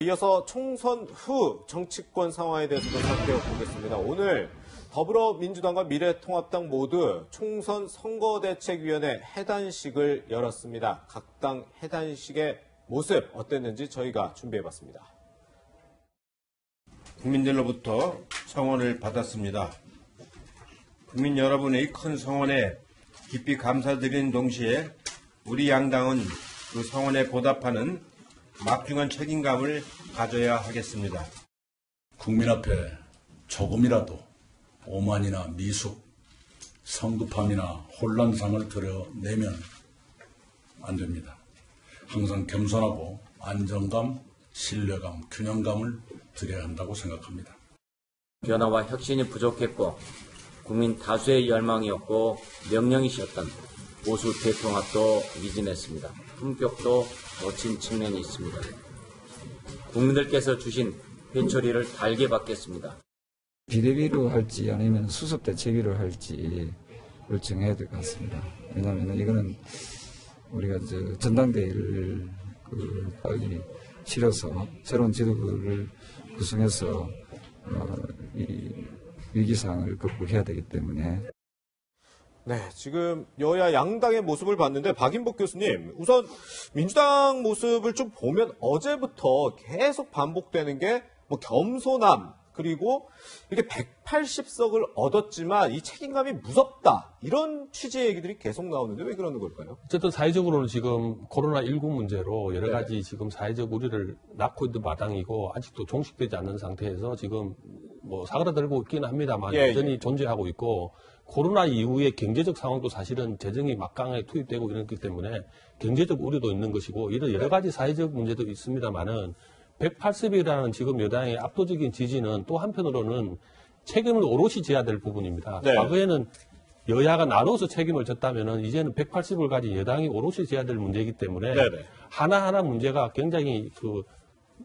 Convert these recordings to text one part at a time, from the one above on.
이어서 총선 후 정치권 상황에 대해서도 살펴보겠습니다. 오늘 더불어민주당과 미래통합당 모두 총선 선거대책위원회 해단식을 열었습니다. 각 당 해단식의 모습 어땠는지 저희가 준비해봤습니다. 국민들로부터 성원을 받았습니다. 국민 여러분의 큰 성원에 깊이 감사드리는 동시에 우리 양당은 그 성원에 보답하는 막중한 책임감을 가져야 하겠습니다. 국민 앞에 조금이라도 오만이나 미숙, 성급함이나 혼란상을 드러내면 안 됩니다. 항상 겸손하고 안정감, 신뢰감, 균형감을 드려야 한다고 생각합니다. 변화와 혁신이 부족했고 국민 다수의 열망이었고 명령이셨던 보수 대통합도 미진했습니다. 품격도 놓친 측면이 있습니다. 국민들께서 주신 회초리를 달게 받겠습니다. 비대위로 할지 아니면 수습대책위로 할지를 정해야 될 것 같습니다. 왜냐하면 이거는 우리가 전당대회를 빨리 치러서 새로운 지도부를 구성해서 이 위기상을 극복해야 되기 때문에. 네, 지금 여야 양당의 모습을 봤는데 박인복 교수님, 우선 민주당 모습을 좀 보면 어제부터 계속 반복되는 게 뭐 겸손함, 그리고 이렇게 180석을 얻었지만 이 책임감이 무섭다, 이런 취지의 얘기들이 계속 나오는데 왜 그러는 걸까요? 어쨌든 사회적으로는 지금 코로나19 문제로 여러 가지 지금 사회적 우려를 낳고 있는 마당이고 아직도 종식되지 않는 상태에서 지금 뭐 사그라들고 있기는 합니다만 여전히 존재하고 있고, 코로나 이후의 경제적 상황도 사실은 재정이 막강하게 투입되고 이렇기 때문에 경제적 우려도 있는 것이고 이런 여러 가지 사회적 문제도 있습니다만은 180이라는 지금 여당의 압도적인 지지는 또 한편으로는 책임을 오롯이 져야 될 부분입니다. 네. 과거에는 여야가 나눠서 책임을 졌다면은 이제는 180을 가진 여당이 오롯이 져야 될 문제이기 때문에 네네. 하나하나 문제가 굉장히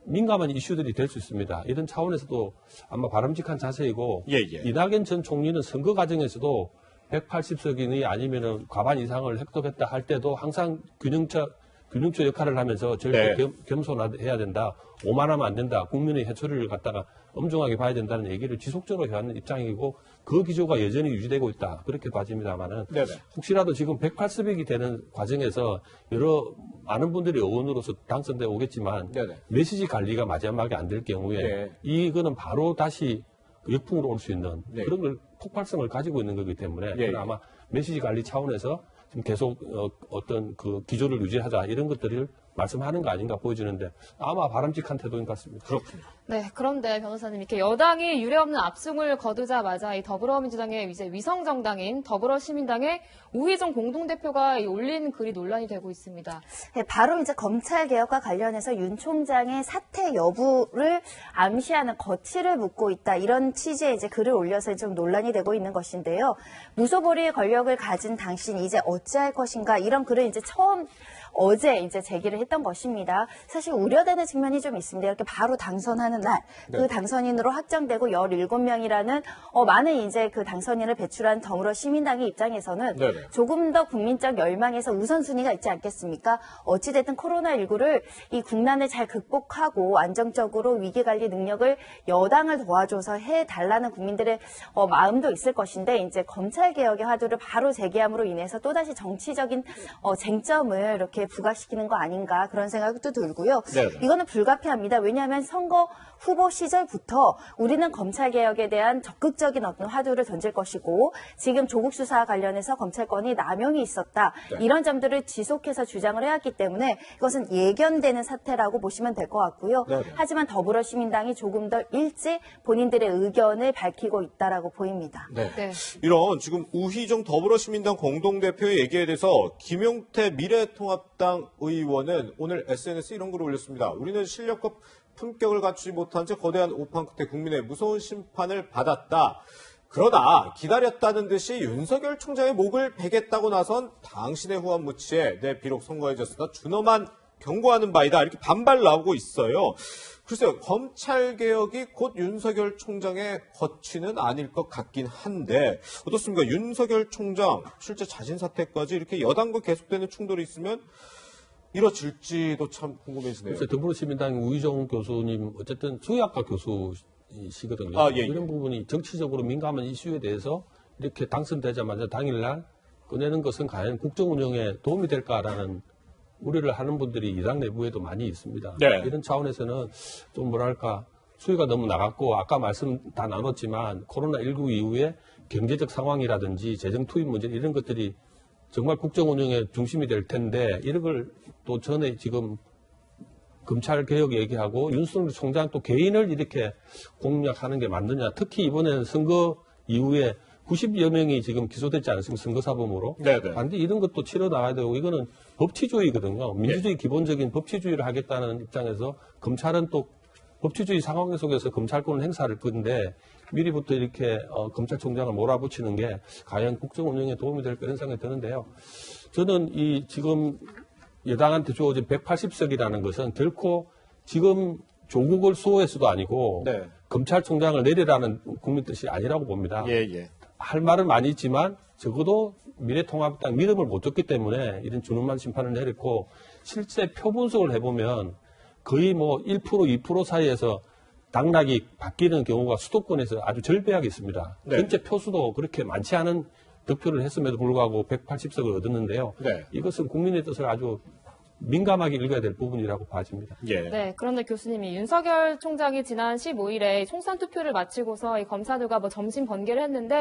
민감한 이슈들이 될 수 있습니다. 이런 차원에서도 아마 바람직한 자세이고 이낙연 전 총리는 선거 과정에서도 180석이니 아니면은 과반 이상을 획득했다 할 때도 항상 균형처 역할을 하면서 절대 겸손해야 된다, 오만하면 안 된다, 국민의 해초리를 갖다가 엄중하게 봐야 된다는 얘기를 지속적으로 해왔는 입장이고 그 기조가 여전히 유지되고 있다, 그렇게 봐집니다만은 혹시라도 지금 180석이 되는 과정에서 여러 많은 분들이 의원으로서 당선되어 오겠지만 메시지 관리가 마지막에 안 될 경우에 이거는 바로 다시 역풍으로 올 수 있는 그런 걸 폭발성을 가지고 있는 거기 때문에 아마 메시지 관리 차원에서 지금 계속 어떤 그 기조를 유지하자 이런 것들을 말씀하는 거 아닌가 보여지는데 아마 바람직한 태도인 것 같습니다. 그렇군요. 네, 그런데 변호사님, 이렇게 여당이 유례없는 압승을 거두자마자 이 더불어민주당의 이제 위성정당인 더불어시민당의 우희정 공동대표가 올린 글이 논란이 되고 있습니다. 네, 바로 이제 검찰개혁과 관련해서 윤 총장의 사퇴 여부를 암시하는 거취를 묻고 있다, 이런 취지의 이제 글을 올려서 좀 논란이 되고 있는 것인데요. 무소불위의 권력을 가진 당신 이제 어찌할 것인가, 이런 글을 이제 어제 이제 제기를 했던 것입니다. 사실 우려되는 측면이 좀 있습니다. 이렇게 바로 당선하는 날, 그 당선인으로 확정되고 17명이라는 많은 이제 그 당선인을 배출한 더불어시민당의 입장에서는 조금 더 국민적 열망에서 우선순위가 있지 않겠습니까? 어찌됐든 코로나19를 이 국난을 잘 극복하고 안정적으로 위기관리 능력을 여당을 도와줘서 해달라는 국민들의 마음도 있을 것인데, 이제 검찰개혁의 화두를 바로 제기함으로 인해서 또다시 정치적인 쟁점을 이렇게 부각시키는 거 아닌가, 그런 생각도 들고요. 이거는 불가피합니다. 왜냐하면 선거 후보 시절부터 우리는 검찰개혁에 대한 적극적인 어떤 화두를 던질 것이고, 지금 조국 수사와 관련해서 검찰권이 남용이 있었다, 이런 점들을 지속해서 주장을 해왔기 때문에 이것은 예견되는 사태라고 보시면 될 것 같고요. 하지만 더불어시민당이 조금 더 일찍 본인들의 의견을 밝히고 있다라고 보입니다. 이런 지금 우희정 더불어시민당 공동대표의 얘기에 대해서 김용태 미래통합당 의원은 오늘 SNS 이런 글을 올렸습니다. 우리는 실력과 품격을 갖추지 못한 채 거대한 오판 끝에 국민의 무서운 심판을 받았다. 그러나 기다렸다는 듯이 윤석열 총장의 목을 베겠다고 나선 당신의 후한 무치에 내 비록 선거에 졌으나 준엄한 경고하는 바이다, 이렇게 반발 나오고 있어요. 글쎄요, 검찰개혁이 곧 윤석열 총장의 거취는 아닐 것 같긴 한데 어떻습니까? 윤석열 총장 실제 자진 사퇴까지 이렇게 여당과 계속되는 충돌이 있으면 이뤄질지도 참 궁금해지네요. 그래서 더불어시민당 우희정 교수님 어쨌든 수의학과 교수시거든요. 아, 예, 예. 이런 부분이 정치적으로 민감한 이슈에 대해서 이렇게 당선되자마자 당일날 꺼내는 것은 과연 국정 운영에 도움이 될까라는 우려를 하는 분들이 이당 내부에도 많이 있습니다. 네. 이런 차원에서는 좀 뭐랄까 수위가 너무 나갔고 아까 말씀 다 나눴지만 코로나19 이후에 경제적 상황이라든지 재정 투입 문제 이런 것들이 정말 국정 운영의 중심이 될 텐데 이런 걸 또 전에 지금 검찰 개혁 얘기하고 윤석열 총장 또 개인을 이렇게 공략하는 게 맞느냐. 특히 이번에는 선거 이후에 90여 명이 지금 기소됐지 않습니까? 선거사범으로. 네네. 반드시 이런 것도 치러 나가야 되고 이거는 법치주의거든요. 민주주의 기본적인 법치주의를 하겠다는 입장에서 검찰은 또 법치주의 상황 속에서 검찰권을 행사할 건데 미리부터 이렇게 검찰총장을 몰아붙이는 게 과연 국정 운영에 도움이 될까 이런 생각이 드는데요. 저는 이 지금 여당한테 주어진 180석이라는 것은 결코 지금 조국을 수호해서도 아니고 네. 검찰총장을 내리라는 국민 뜻이 아니라고 봅니다. 예, 예. 할 말은 많이 있지만 적어도 미래통합당 믿음을 못 줬기 때문에 이런 준엄한 심판을 내렸고 실제 표 분석을 해보면 거의 뭐 1%, 2% 사이에서 당락이 바뀌는 경우가 수도권에서 아주 절배하게 있습니다. 네. 전체 표수도 그렇게 많지 않은 득표를 했음에도 불구하고 180석을 얻었는데요. 네. 이것은 국민의 뜻을 아주 민감하게 읽어야 될 부분이라고 봐집니다. 예. 네, 그런데 교수님이 윤석열 총장이 지난 15일에 총선 투표를 마치고서 이 검사들과 뭐 점심 번개를 했는데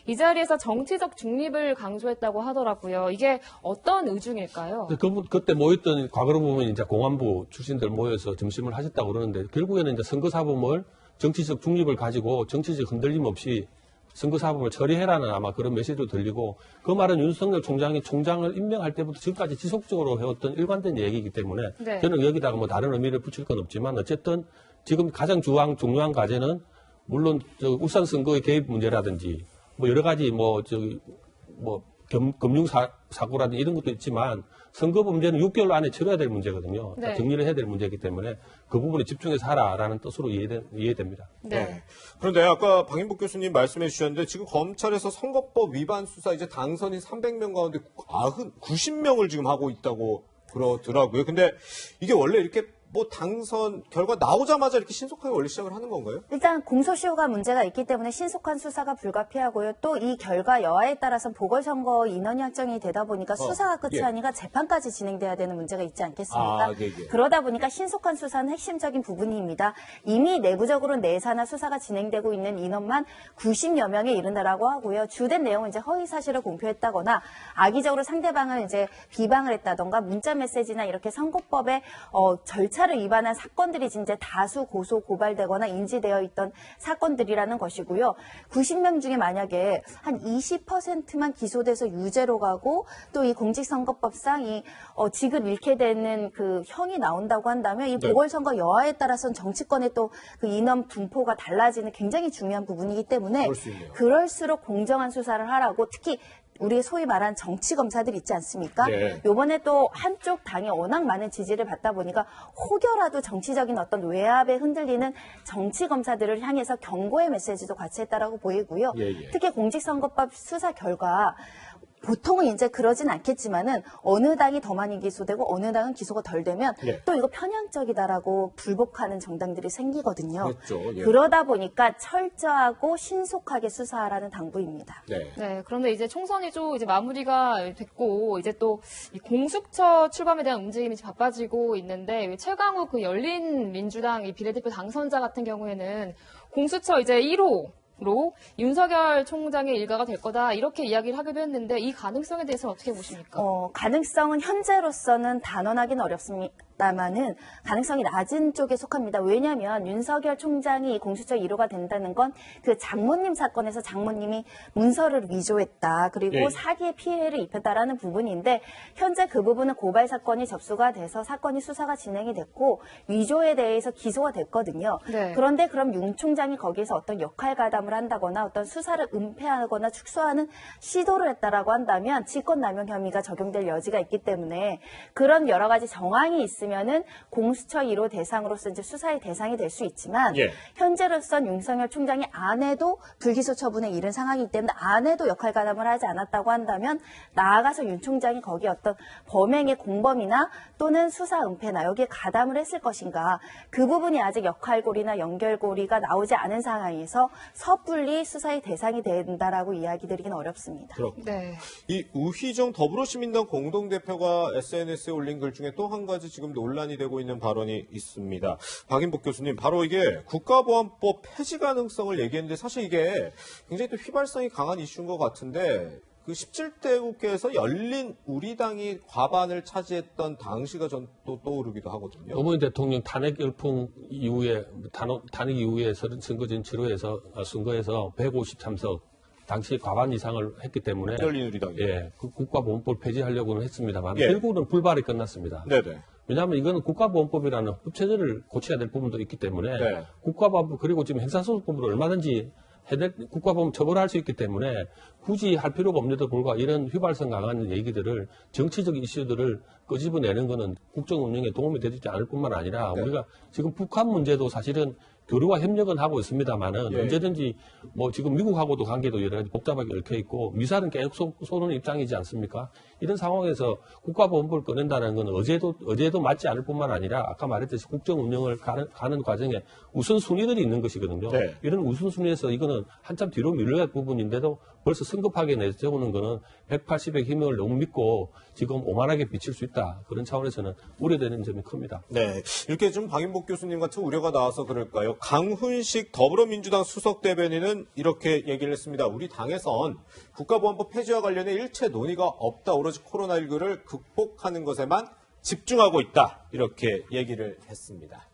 이 자리에서 정치적 중립을 강조했다고 하더라고요. 이게 어떤 의중일까요? 그때 모였던 과거로 보면 이제 공안부 출신들 모여서 점심을 하셨다고 그러는데 결국에는 이제 선거사범을 정치적 중립을 가지고 정치적 흔들림 없이 선거사범을 처리해라는 아마 그런 메시지도 들리고 그 말은 윤석열 총장이 총장을 임명할 때부터 지금까지 지속적으로 해왔던 일관된 얘기이기 때문에 네. 저는 여기다가 뭐 다른 의미를 붙일 건 없지만 어쨌든 지금 가장 중요한 과제는 물론 저 울산 선거의 개입 문제라든지 뭐 여러 가지 뭐 금융 사고라든지 이런 것도 있지만 선거 범죄는 6개월 안에 치러야 될 문제거든요. 네. 정리를 해야 될 문제이기 때문에 그 부분에 집중해서 하라라는 뜻으로 이해됩니다. 네. 그런데 아까 박인복 교수님 말씀해 주셨는데 지금 검찰에서 선거법 위반 수사 이제 당선인 300명 가운데 90명을 지금 하고 있다고 그러더라고요. 근데 이게 원래 이렇게 뭐 당선 결과 나오자마자 이렇게 신속하게 원래 시작을 하는 건가요? 일단 공소시효가 문제가 있기 때문에 신속한 수사가 불가피하고요. 또 이 결과 여하에 따라서 보궐선거 인원이 확정이 되다 보니까 수사가 끝이 예. 아니라 재판까지 진행돼야 되는 문제가 있지 않겠습니까? 아, 예, 예. 그러다 보니까 신속한 수사는 핵심적인 부분입니다. 이미 내부적으로 내사나 수사가 진행되고 있는 인원만 90여 명에 이른다라고 하고요. 주된 내용은 이제 허위 사실을 공표했다거나 악의적으로 상대방을 이제 비방을 했다던가 문자 메시지나 이렇게 선거법의 절차를 위반한 사건들이 이제 다수 고소 고발되거나 인지되어 있던 사건들이라는 것이고요. 90명 중에 만약에 한 20%만 기소돼서 유죄로 가고 또 이 공직선거법상 이 직을 잃게 되는 그 형이 나온다고 한다면 이 보궐선거 여하에 따라서는 정치권의 또 그 인원 분포가 달라지는 굉장히 중요한 부분이기 때문에 그럴 수 있네요. 그럴수록 공정한 수사를 하라고 특히 우리 소위 말하는 정치 검사들 있지 않습니까? 네. 요번에 또 한쪽 당이 워낙 많은 지지를 받다 보니까 혹여라도 정치적인 어떤 외압에 흔들리는 정치 검사들을 향해서 경고의 메시지도 같이 했다라고 보이고요. 예, 예. 특히 공직선거법 수사 결과 보통은 이제 그러진 않겠지만은 어느 당이 더 많이 기소되고 어느 당은 기소가 덜 되면 예. 또 이거 편향적이다라고 불복하는 정당들이 생기거든요. 그렇죠. 예. 그러다 보니까 철저하고 신속하게 수사하라는 당부입니다. 네. 네, 그런데 이제 총선이 좀 이제 마무리가 됐고 이제 또 이 공수처 출범에 대한 움직임이 이제 바빠지고 있는데 최강욱 그 열린 민주당 이 비례대표 당선자 같은 경우에는 공수처 이제 1호 로 윤석열 총장의 일가가 될 거다 이렇게 이야기를 하기도 했는데 이 가능성에 대해서 어떻게 보십니까? 가능성은 현재로서는 단언하기는 어렵습니다만은 가능성이 낮은 쪽에 속합니다. 왜냐하면 윤석열 총장이 공수처 1호가 된다는 건 그 장모님 사건에서 장모님이 문서를 위조했다. 그리고 예. 사기의 피해를 입혔다라는 부분인데 현재 그 부분은 고발 사건이 접수가 돼서 사건이 수사가 진행이 됐고 위조에 대해서 기소가 됐거든요. 네. 그런데 그럼 윤 총장이 거기서 어떤 역할 가담을 한다거나 어떤 수사를 은폐하거나 축소하는 시도를 했다라고 한다면 직권남용 혐의가 적용될 여지가 있기 때문에 그런 여러 가지 정황이 있으면 있으면은 공수처 1호 대상으로서 이제 수사의 대상이 될 수 있지만 예. 현재로선 윤석열 총장이 안 해도 불기소 처분에 이른 상황이기 때문에 안 해도 역할 가담을 하지 않았다고 한다면 나아가서 윤 총장이 거기 어떤 범행의 공범이나 또는 수사 은폐나 여기에 가담을 했을 것인가 그 부분이 아직 역할고리나 연결고리가 나오지 않은 상황에서 섣불리 수사의 대상이 된다라고 이야기드리기는 어렵습니다. 네. 이 우희정 더불어시민당 공동대표가 SNS에 올린 글 중에 또 한 가지 지금 논란이 되고 있는 발언이 있습니다. 박인복 교수님, 바로 이게 국가보안법 폐지 가능성을 얘기했는데 사실 이게 굉장히 또 휘발성이 강한 이슈인 것 같은데 그 17대 국회에서 열린 우리당이 과반을 차지했던 당시가 전 또 떠오르기도 하거든요. 노무현 대통령 탄핵 열풍 이후에 탄핵 이후에 선거진 치료에서 선거에서 150참석 당시 과반 이상을 했기 때문에 열린 우리당이. 예, 그 국가보안법 폐지하려고는 했습니다만 예. 결국은 불발이 끝났습니다. 네네. 왜냐하면 이거는 국가보안법이라는 법체제를 고쳐야 될 부분도 있기 때문에 네. 국가보안법 그리고 지금 형사소송법으로 얼마든지 국가보험 처벌할 수 있기 때문에 굳이 할 필요가 없는데도 불구하고 이런 휘발성 강한 얘기들을 정치적 이슈들을 끄집어내는 것은 국정 운영에 도움이 되지 않을 뿐만 아니라 네. 우리가 지금 북한 문제도 사실은 교류와 협력은 하고 있습니다만은 예. 언제든지 뭐 지금 미국하고도 관계도 여러 가지 복잡하게 얽혀 있고 미사는 계속 쏘는 입장이지 않습니까? 이런 상황에서 국가보안법을 꺼낸다는 건 어제도 맞지 않을 뿐만 아니라 아까 말했듯이 국정 운영을 가는 과정에 우선순위들이 있는 것이거든요. 네. 이런 우선순위에서 이거는 한참 뒤로 밀려야 할 부분인데도 벌써 성급하게 내세우는 거는 180의 힘을 너무 믿고 지금 오만하게 비칠 수 있다. 그런 차원에서는 우려되는 점이 큽니다. 네, 이렇게 좀 박인복 교수님 같은 우려가 나와서 그럴까요? 강훈식 더불어민주당 수석 대변인은 이렇게 얘기를 했습니다. 우리 당에선 국가보안법 폐지와 관련해 일체 논의가 없다. 오로지 코로나19를 극복하는 것에만 집중하고 있다. 이렇게 얘기를 했습니다.